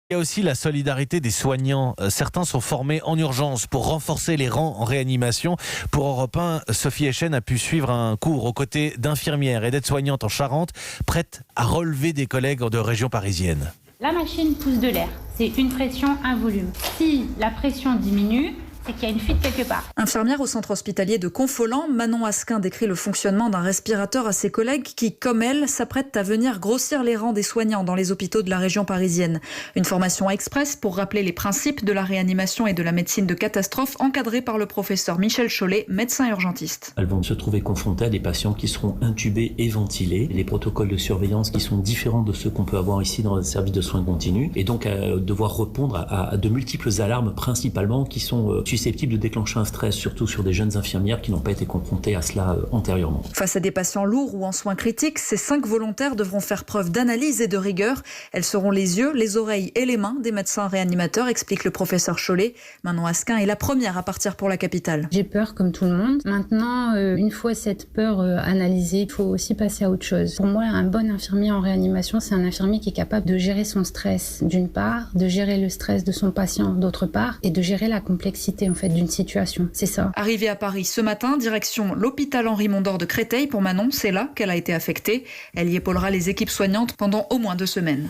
Il y a aussi la solidarité des soignants. Certains sont formés en urgence pour renforcer les rangs en réanimation. Pour Europe 1, Sophie Echen a pu suivre un cours aux côtés d'infirmières et d'aides-soignantes en Charente, prêtes à relever des collègues de région parisienne. La machine pousse de l'air. C'est une pression, un volume. Si la pression diminue, c'est qu'il y a une fuite quelque part. Infirmière au centre hospitalier de Confolens, Manon Asquin décrit le fonctionnement d'un respirateur à ses collègues qui, comme elle, s'apprêtent à venir grossir les rangs des soignants dans les hôpitaux de la région parisienne. Une formation express pour rappeler les principes de la réanimation et de la médecine de catastrophe encadrée par le professeur Michel Chollet, médecin urgentiste. Elles vont se trouver confrontées à des patients qui seront intubés et ventilés, les protocoles de surveillance qui sont différents de ceux qu'on peut avoir ici dans le service de soins continus, et donc à devoir répondre à de multiples alarmes principalement qui sont susceptibles de déclencher un stress, surtout sur des jeunes infirmières qui n'ont pas été confrontées à cela antérieurement. Face à des patients lourds ou en soins critiques, ces 5 volontaires devront faire preuve d'analyse et de rigueur. Elles seront les yeux, les oreilles et les mains des médecins réanimateurs, explique le professeur Chollet. Manon Asquin est la première à partir pour la capitale. J'ai peur comme tout le monde. Maintenant, une fois cette peur analysée, il faut aussi passer à autre chose. Pour moi, un bon infirmier en réanimation, c'est un infirmier qui est capable de gérer son stress d'une part, de gérer le stress de son patient d'autre part, et de gérer la complexité en fait d'une situation. C'est ça. Arrivée à Paris ce matin, direction l'hôpital Henri Mondor de Créteil pour Manon, c'est là qu'elle a été affectée. Elle y épaulera les équipes soignantes pendant au moins 2 semaines.